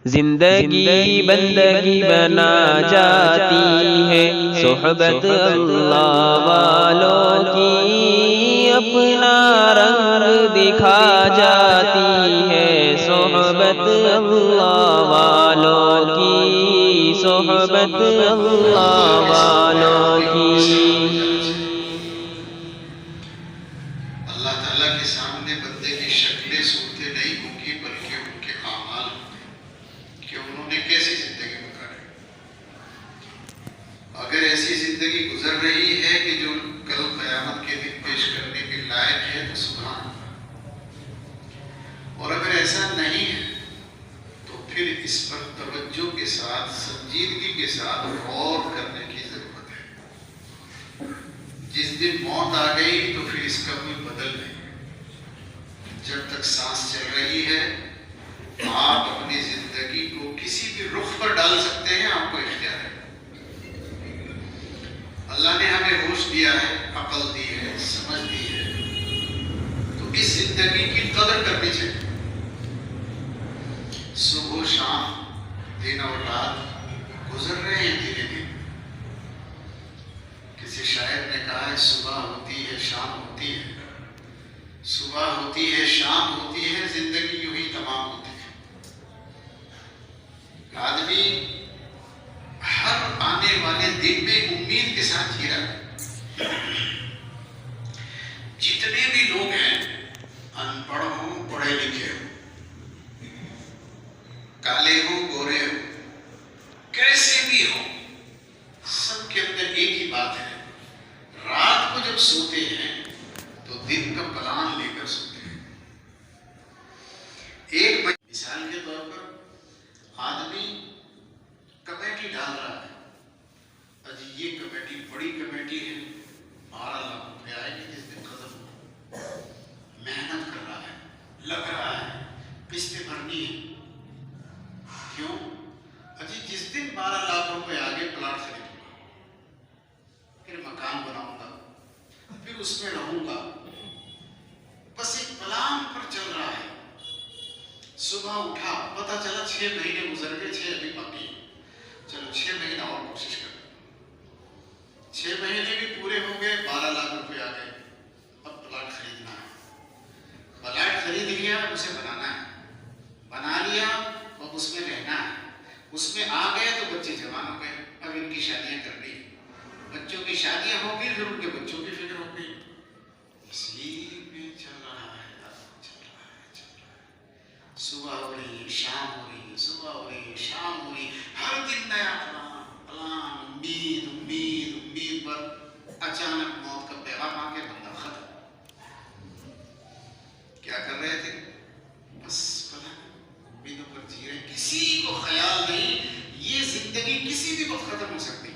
زندگی بندگی بنا جاتی ہے، صحبت اللہ والوں کی اپنا رنگ دکھا جاتی ہے، صحبت اللہ والوں کی، صحبت اللہ والوں کی۔ اللہ تعالیٰ کے سامنے بندے کی شکلیں صورتیں نہیں ہوں گی، بلکہ ان کے اعمال کہ انہوں نے کیسی زندگی گزاری۔ اگر ایسی زندگی گزر رہی ہے کہ جو کل قیامت کے دن پیش کرنے کے لائق ہے تو سبحان اللہ، اور اگر ایسا نہیں ہے تو پھر اس پر توجہ کے ساتھ، سنجیدگی کے ساتھ غور کرنے کی ضرورت ہے۔ جس دن موت آ گئی تو پھر اس کا کوئی بدل نہیں۔ جب تک سانس چل رہی ہے آپ اپنی زندگی کو کسی بھی رخ پر ڈال سکتے ہیں، آپ کو اختیار ہے۔ اللہ نے ہمیں ہوش دیا ہے، عقل دی ہے، سمجھ دی ہے، تو اس زندگی کی قدر کرنی چاہیے۔ صبح و شام، دن اور رات گزر رہے ہیں دھیرے دھیرے۔ کسی شاعر نے کہا ہے صبح ہوتی ہے شام ہوتی ہے، صبح ہوتی ہے شام ہوتی ہے، زندگی یوں ہی تمام ہوتی ہے۔ آدمی ہر آنے والے دن میں امید کے ساتھ جی رہا ہے۔ جتنے بھی لوگ ہیں، ان پڑھ ہوں، پڑھے لکھے ہوں، کالے ہوں، گورے ہوں، کیسے بھی ہوں، سب کے اندر ایک ہی بات ہے، رات کو جب سوتے ہیں تو دن کا پلان لے کر سوتے ہیں۔ ایک مثال کے طور پر آدمی کمیٹی ڈال رہا ہے، اجی یہ کمیٹی بڑی کمیٹی ہے، 12 لاکھ روپے آئے گی جس دن ختم ہو، محنت کر رہا ہے، لگ رہا ہے، قسطیں بھرنی ہے۔ کیوں؟ اجی جس دن 12 لاکھ روپے آگے پلاٹ خریدوں گا، پھر مکان بناؤں گا، پھر اس میں رہوں گا، بس ایک پلان پر چل رہا ہے۔ صبح اٹھا، پتہ چلا 6 مہینے گزر گئے، 6 ابھی باقی ہیں، چلو 6 مہینہ اور کوشش کریں۔ 6 مہینے بھی پورے ہو گئے، 12 لاکھ روپے آ گئے، اب پلاٹ خریدنا ہے۔ پلاٹ خرید لیا، اسے بنانا ہے، بنا لیا، اب اس میں رہنا ہے۔ اس میں آ گئے تو بچے جوان ہو گئے، اب ان کی شادیاں کرنی ہیں، بچوں کی شادیاں ہو گئی، پھر ان کے بچوں کی فکر ہو گئی۔ اسی میں چل رہا ہے، چل رہا ہے، چل رہا ہے۔ صبح ہو رہی ہے، شام ہو رہی ہے، صبح ہو رہی ہے، شام ہو رہی ہے، ہر دن نیا پلان، پلان، امید، امید، امید پر اچانک موت کا پیغام آ کے بندہ ختم۔ کیا کر رہے تھے؟ بس پتہ نہیں، امیدوں پر جی رہے، کسی کو خیال نہیں یہ زندگی کسی بھی وقت ختم ہو سکتی ہے۔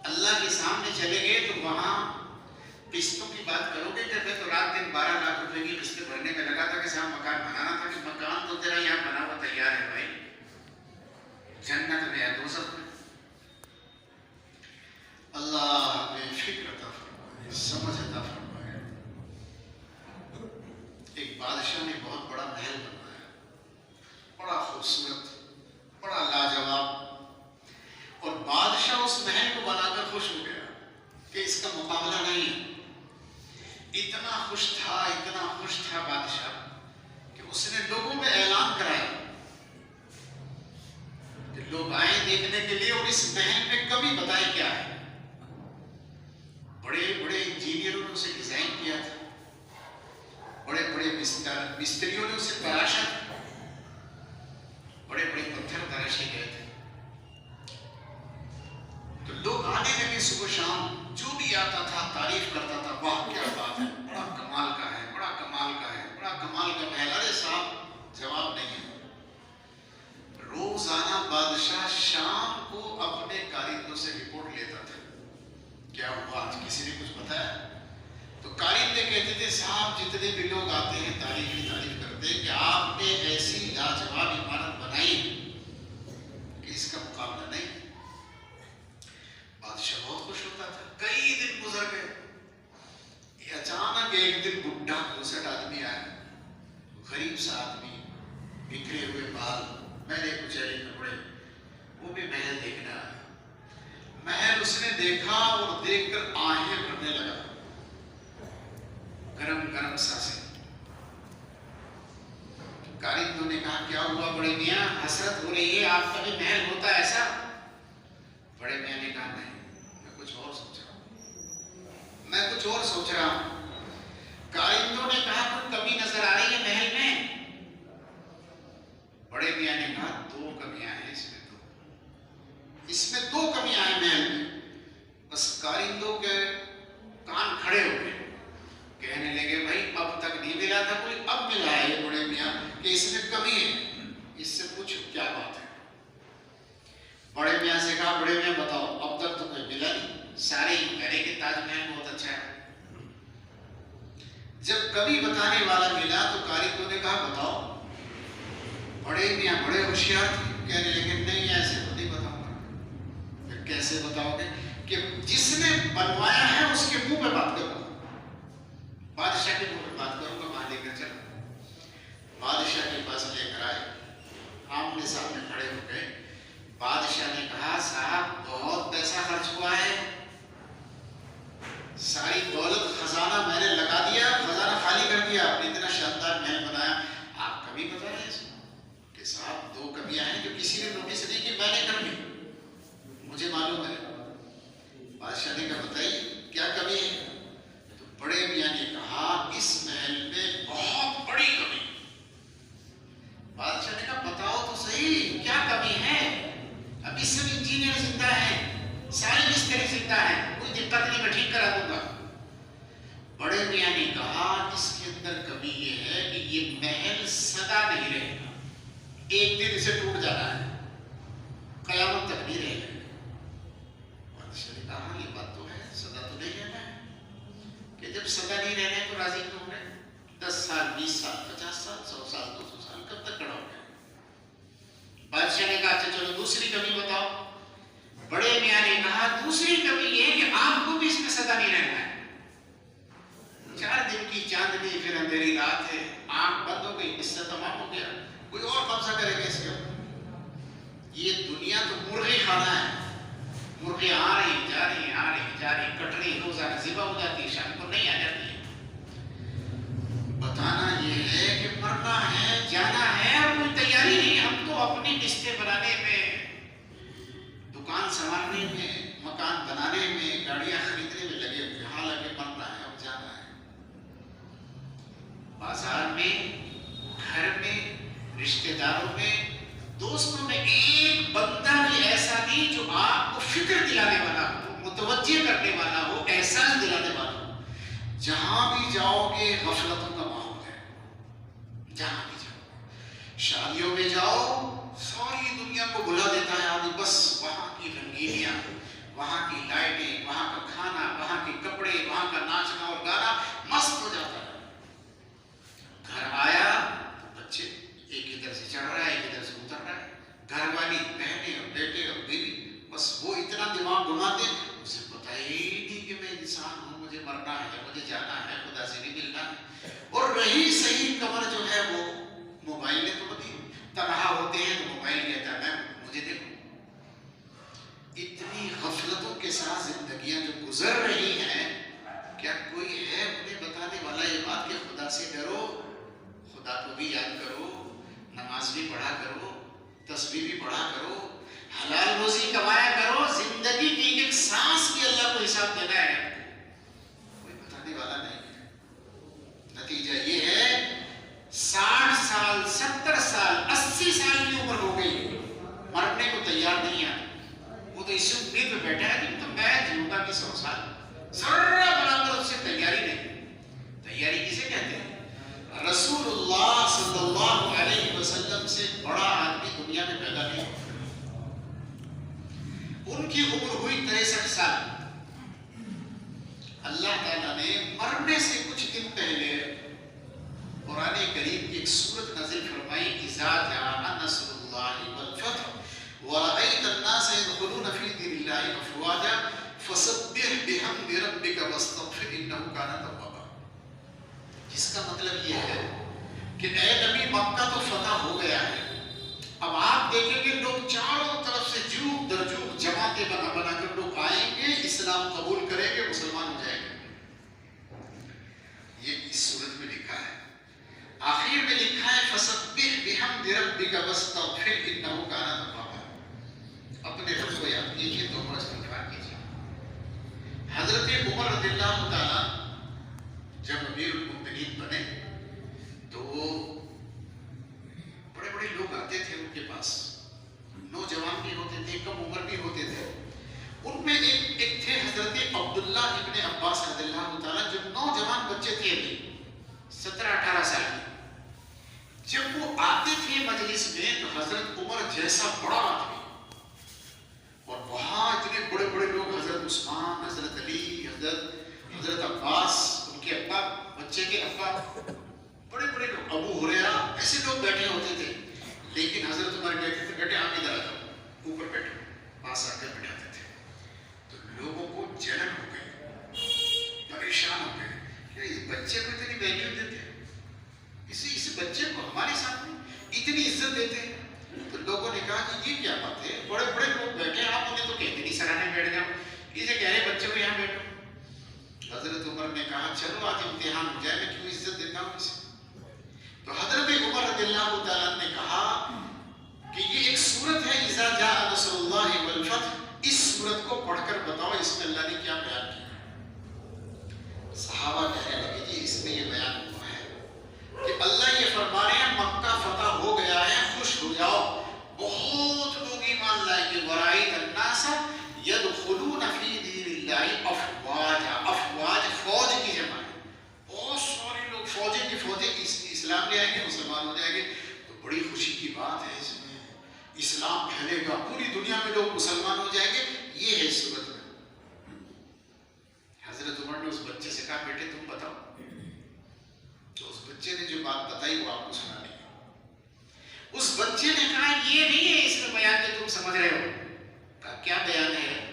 اللہ کے سامنے چلے گئے تو وہاں قسطوں کی بات کرو گے کہ میں تو رات دن 12 لاکھ روپے کی قسطیں بھرنے میں لگا تھا کہ صاحب مکان بنانا تھا، کہ مکان تو تیرا یہاں بنا ہوا تیار ہے بھائی، جنت میں ہے، دوزخ میں۔ اللہ ہمیں فکر عطا فرمائے، سمجھ عطا فرمائے۔ ایک بادشاہ نے بہت بڑا محل بنوایا، بڑا خوبصورت، بڑا لاجواب، اور بادشاہ اس محل کو بنا کر خوش ہو گیا کہ اس کا مقابلہ نہیں ہے۔ اتنا خوش تھا بادشاہ کہ اس نے لوگوں میں اعلان کرایا کہ لوگ آئیں دیکھنے کے لیے، اور اس محل میں کمی بتائے کیا ہے۔ بڑے بڑے انجینئروں نے اسے ڈیزائن کیا تھا، بڑے بڑے مستریوں نے اسے تراشا تھا، بڑے بڑے پتھر تراشے گئے تھے۔ تو لوگ آنے لگے، صبح شام جو بھی آتا تھا تعریف کرتا تھا، واہ کیا بات ہے، بڑا کمال کا ہے، بڑا کمال کا ہے، بڑا کمال کا محل۔ ارے صاحب جواب نہیں ہے۔ روزانہ بادشاہ شام کو اپنے کاریگروں سے رپورٹ لیتا تھا، کیا ہوا آج، کسی نے کچھ بتایا؟ تو کارندے کہتے تھے صاحب جتنے بھی لوگ آتے ہیں تعریف ہی تعریف کرتے ہیں کہ آپ نے ایسی لاجواب عمارت بنائی کہ اس کا مقابلہ نہیں۔ بادشاہ بہت خوش ہوتا تھا۔ کئی دن گزر گئے، اچانک ایک دن بڈھا 62 آدمی آیا، غریب سا آدمی، بکھرے ہوئے بال، میں نے کچہری میں پڑے، وہ بھی محل دیکھنا آیا۔ محل اس نے دیکھا اور دیکھ کر آہیں بھرنے لگا، گرم گرم سانسیں۔ کارندوں نے کہا کیا ہوا بڑے میاں، حسرت ہو رہی ہے، آپ کا بھی محل ہوتا ہے ایسا؟ بڑے میاں نے کہا نہیں، میں کچھ اور سوچ رہا ہوں۔ کارندوں نے کہا کوئی کمی نظر آ رہی ہے محل میں؟ بڑے میاں نے کہا دو کمیاں ہیں اس میں دو کمیاں ہیں محل میں۔ بس کارندوں کے کان کھڑے ہو گئے، کہنے لگے بھائی اب تک نہیں ملا تھا کوئی، اب ملا ہے یہ بڑے میاں کہ اس میں کمی ہے، اس سے پوچھو کیا بات ہے۔ بڑے میاں سے کہا بڑے میاں بتاؤ، اب تک تو کوئی ملا نہیں، سارے ہی کہہ رہے کہ تاج محل بہت اچھا ہے۔ جب کمی بتانے والا ملا تو کارندوں نے کہا بتاؤ۔ بڑے میاں بڑے ہوشیار تھے، کہنے لگے نہیں ایسے تو نہیں بتاؤں گا۔ پھر کیسے بتاؤ گے؟ کہ جس نے بنوایا ہے اس کے منہ پہ بات کروں گا، بادشاہ کے منہ پہ بات کروں گا، وہاں لے کر چلو۔ بادشاہ کے پاس لے کر آئے، آمنے سامنے کھڑے ہو گئے۔ بادشاہ نے کہا صاحب بہت پیسہ خرچ ہوا ہے، ساری دولت خزانہ میں نے لگا دیا، خزانہ خالی کر دیا، آپ نے اتنا شاندار محل بنایا، آپ کمی بتا رہے ہیں کہ صاحب دو کمیاں ہیں جو کسی نے نوٹس نہیں کی، میں نے کر لی، مجھے معلوم ہے۔ بادشاہ نے کہا بتائیے کیا کمی ہے؟ تو بڑے میاں نے کہا اس محل میں بہت بڑی کمی۔ بادشاہ نے کہا بتاؤ تو صحیح کیا کمی ہے؟ ابھی سب انجینئر زندہ ہیں، سارے مستری زندہ ہیں، کوئی دقت نہیں، میں ٹھیک کرا دوں گا۔ بڑے میاں نے کہا اس کے اندر کمی یہ ہے کہ یہ محل سدا نہیں رہے گا، ایک دن اسے ٹوٹ جانا ہے، قیامت تک نہیں رہے گا۔ بادشاہ نے کہا یہ بات تو ہے، سدا تو نہیں رہنا ہے، کہ جب سدا نہیں رہنا ہے تو راضی کیوں ہو رہے؟ 10 سال 20 سال 50 سال 100 سال 200 سال کب تک کھڑا ہو گیا؟ بادشاہ نے کہا اچھا چلو دوسری کمی بتاؤ۔ بڑے میاں نے کہا دوسری کمی یہ کہ آپ کو بھی اس میں سدا نہیں رہنا ہے، 4 دن کی چاندنی پھر اندھیری رات ہے، آنکھ بند ہو گئی، قصہ تمام ہو گیا، کوئی اور قبضہ کرے گا اس کے اوپر۔ یہ دنیا تو مرغی خانہ ہے، مرغی آ رہی جا رہی آ رہی جا رہی، کٹ رہی، روزانہ ذبح ہو جاتی ہے، شام کو نہیں آ جاتی ہے۔ بتانا یہ ہے کہ مرنا ہے، جانا ہے، اور کوئی تیاری نہیں۔ ہم تو اپنی قسطیں بنانے میں، دکان سنوارنے میں، مکان بنانے میں، گاڑیاں خریدنے میں لگے ہوئے، حالانکہ مرنا ہے اور جانا ہے۔ بازار میں، گھر میں، رشتہ داروں میں، دوستوں میں ایک بندہ بھی ایسا نہیں جو آپ کو فکر دلانے والا ہو، متوجہ کرنے والا ہو، احساس دلانے والا ہو۔ جہاں بھی جاؤ گے غفلتوں کا ماحول ہے، جہاں بھی جاؤ، شادیوں میں جاؤ ساری دنیا کو بلا دیتا ہے آدمی، بس وہاں کی رنگینیاں، وہاں کی لائٹیں، وہاں کا کھانا، وہاں کے کپڑے، وہاں کا ناچنا اور گانا، مست ہو جاتا ہے۔ گھر آیا بچے ایک ادھر سے چڑھ رہا ہے ایک ادھر سے اتر رہا ہے، گھر والی بہنیں اور بیٹے اور بیوی، بس وہ اتنا دماغ گھماتے اسے پتہ ہی نہیں کہ میں انسان ہوں، مجھے مرنا ہے، مجھے جانا ہے، خدا سے نہیں ملنا ہے۔ اور رہی صحیح کمر جو ہے وہ موبائل نے تو بدی، تنہا ہوتے ہیں تو موبائل کہتا ہے میں مجھے دیکھو۔ اتنی غفلتوں کے ساتھ زندگیاں جو گزر رہی ہیں، کیا کوئی ہے انہیں بتانے والا یہ بات کہ خدا سے ڈرو، خدا کو بھی یاد کرو، نماز بھی پڑھا کرو، تسبیح بھی پڑھا کرو، حلال روزی کمایا کرو، زندگی کی ایک سانس کی اللہ کو حساب دینا ہے، کوئی بتانے والا نہیں ہے۔ نتیجہ یہ ہے 60 سال 70 سال 80 سال کی عمر ہو گئی، مرنے کو تیار نہیں ہے، وہ تو اس امید پہ بیٹھا ہے کہ تو میں جیوں گا کہ 100 سال، ذرہ برابر اس سے تیاری نہیں۔ تیاری کسے کہتے ہیں؟ رسول اللہ صلی اللہ علیہ وسلم سے بڑا آدمی دنیا میں پیدا نہیں ہوا، ان کی عمر ہوئی 63 سال۔ اللہ تعالیٰ نے مرنے سے کچھ دن پہلے قرآن کریم کی ایک سورت نازل فرمائی، اذا جاء نصر اللہ والفتح ورأیت الناس يدخلون فی دین اللہ افواجا فسبح بحمد ربک واستغفر انہ کان توابا۔ جس کا مطلب یہ ہے کہ اے نبی مکہ تو فتح ہو گیا ہے، اب آپ ربک واستغفر انہ کان توابا، اپنے رب کو یاد کیجیے، توبہ استغفار کیجیے۔ حضرت عمر رضی اللہ تعالیٰ جب امیر المؤمنین بنے تو بڑے بڑے لوگ آتے تھے ان کے پاس، نوجوان بھی ہوتے تھے، کم عمر بھی ہوتے تھے۔ ان میں ایک تھے حضرت عبداللہ ابن عباس رضی اللہ تعالیٰ، جو نوجوان بچے تھے ابھی 17-18 سال کے۔ جب وہ آتے تھے مجلس میں تو حضرت عمر جیسا بڑا آدمی، اور وہاں اتنے بڑے بڑے لوگ، حضرت عثمان، حضرت علی، حضرت عباس، ان کے ابا، بچے کے ابا، بڑے بڑے لوگ، ابو ہریرہ، ایسے لوگ بیٹھے ہوتے تھے۔ لیکن حضرت عمر کہتے تھے بیٹے آپ ادھر آ جاؤ، اوپر بیٹھو، پاس آ کر بٹھاتے تھے۔ تو لوگوں کو جلن ہو گئی، پریشان ہو گئے کہ اس بچے کو اتنی ویلیو دیتے ہیں، اس بچے کو ہمارے سامنے اتنی عزت دیتے ہیں۔ تو لوگوں نے کہا کہ یہ کیا بات ہے، بڑے بڑے لوگ بیٹھے، آپ انہیں تو کہتے نہیں سراہنے بیٹھ جاؤ، اسے کہہ رہے بچے کو یہاں بیٹھو۔ حضرت عمر نے کہا چلو آج امتحان ہو جائے، میں کیوں عزت دیتا ہوں اسے۔ تو حضرت عمر رضی اللہ تعالیٰ نے کہا کہ یہ ایک سورت ہے اذا جاء نصر اللہ والفتح، اس سورت کو پڑھ کر بتاؤ اس میں اللہ نے کیا بیان کیا۔ صحابہ کہنے لگے جی اس میں یہ بیان ہوا ہے کہ اللہ یہ فرما رہے ہیں مکہ فتح ہو گیا ہے، خوش ہو جاؤ، بہت لوگ ایمان لائیں گے، ورائیت الناس یدخلون فی دین اللہ افواجا، افواج فوج کی جمع ہے، بہت سارے لوگ فوجیں کی فوجیں اسلام لے آئیں گے، مسلمان ہو جائیں گے۔ تو بڑی خوشی کی بات ہے، اس میں اسلام پھیلے گا، پوری دنیا میں لوگ مسلمان ہو جائیں گے، یہ ہے صورت میں۔ حضرت عمر نے اس بچے سے کہا بیٹے تم بتاؤ۔ تو اس بچے نے جو بات بتائی وہ آپ کو سنانی ہے۔ اس بچے نے کہا یہ نہیں ہے اس میں بیان کہ تم سمجھ رہے ہو۔ کہا کیا بیان ہے؟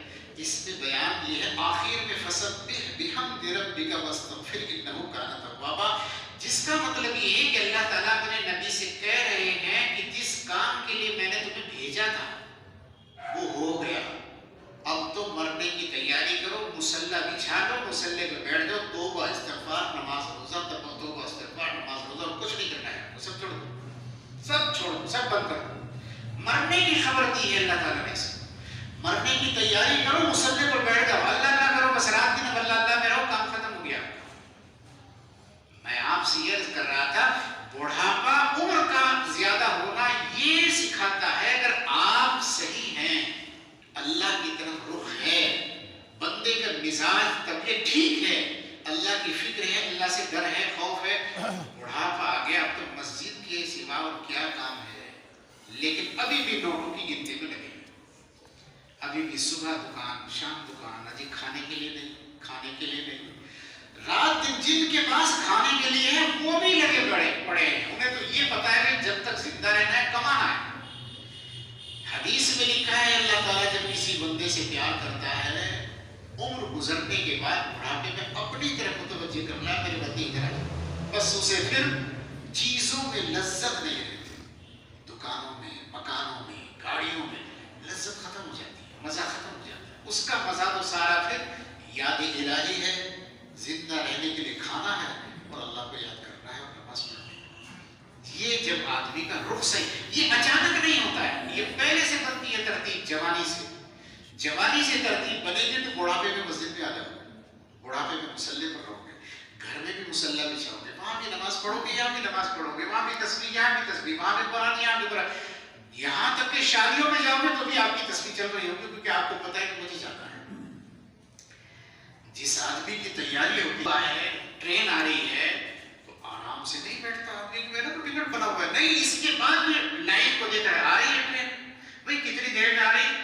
اس میں بیان یہ ہے آخر میں فسبح بحمد ربک واستغفر انہ کان توابا، جس کا مطلب یہ ہے کہ اللہ تعالیٰ اپنے نبی سے کہہ رہے ہیں کہ جس کام کے لیے میں نے تمہیں بھیجا تھا وہ ہو گیا، اب تو مرنے کی تیاری کرو، مصلی بچھا لو، مصلی پہ بیٹھ جاؤ، توبہ استغفار نماز روزہ، توبہ استغفار نماز روزہ، کچھ نہیں کرنا ہے، سب چھوڑ دو، سب چھوڑو، سب بند کر دو۔ مرنے کی خبر دی ہے اللہ تعالیٰ نے، مرنے کی تیاری کرو، مصلی پر بیٹھ جاؤ، اللہ نہ کرو بس رات دن اللہ اللہ میں رہو، کام ختم ہو گیا۔ میں آپ سے یہ عرض کر رہا تھا بڑھاپا عمر کا زیادہ ہونا یہ سکھاتا ہے اگر آپ صحیح ہیں، اللہ کی طرف رخ ہے، بندے کا مزاج طبیعت ٹھیک ہے، اللہ کی فکر ہے، اللہ سے ڈر ہے، خوف ہے، بڑھاپا آ گیا اب تو مسجد کے سوا اور کیا کام ہے، لیکن ابھی بھی نوٹوں کی گنتی میں لگے، ابھی بھی صبح دکان شام دکان، اجی کھانے کے لیے نہیں، کھانے کے لیے نہیں، رات دن جن کے پاس کھانے کے لیے ہے وہ بھی لگے پڑے ہیں، انہیں تو یہ پتا ہے کہ جب تک زندہ رہنا ہے کمانا ہے۔ حدیث میں لکھا ہے اللہ تعالیٰ جب کسی بندے سے پیار کرتا ہے عمر گزرنے کے بعد بڑھاپے میں اپنی طرف متوجہ کرنا ہے، میرے بندے ادھر، بس اسے پھر چیزوں میں لذت نہیں رہتی، دکانوں میں، مکانوں میں، گاڑیوں میں لذت ختم ہو جاتی ہے، مزہ ختم ہو جاتا ہے، اس کا مزہ تو سارا پھر یاد الہی ہے، زندہ رہنے کے لیے کھانا ہے اور اللہ کو یاد کرنا ہے اور نماز پڑھنا ہے۔ یہ جب آدمی کا رخ صحیح، یہ اچانک نہیں ہوتا ہے، یہ پہلے سے بنتی ہے ترتیب، جوانی سے ترتیب بنے گی تو بڑھاپے میں مسجد میں آ جاؤ گے، بڑھاپے میں مصلی پر رہو گے، گھر میں بھی مصلی بچھاؤ گے، وہاں بھی نماز پڑھو گے، یہاں بھی نماز پڑھو گے، وہاں بھی تسبیح، یہاں بھی تسبیح، وہاں بھی قرآن، یہاں بھی قرآن، یہاں تک کہ شادیوں میں جاؤ گے تو بھی آپ کی تسبیح چل رہی ہوگی، کیونکہ آپ کو پتا ہے کہ مجھے جانا ہے۔ جس آدمی کی تیاری ہوتی ہے، ٹرین آ رہی ہے تو آرام سے نہیں بیٹھتا آدمی کہ میرا تو ٹکٹ بنا ہوا ہے، نہیں، اس کے بعد میں لائن کو دیکھ رہا ہے، آ رہی ہے ٹرین، بھائی کتنی دیر میں آ رہی ہے،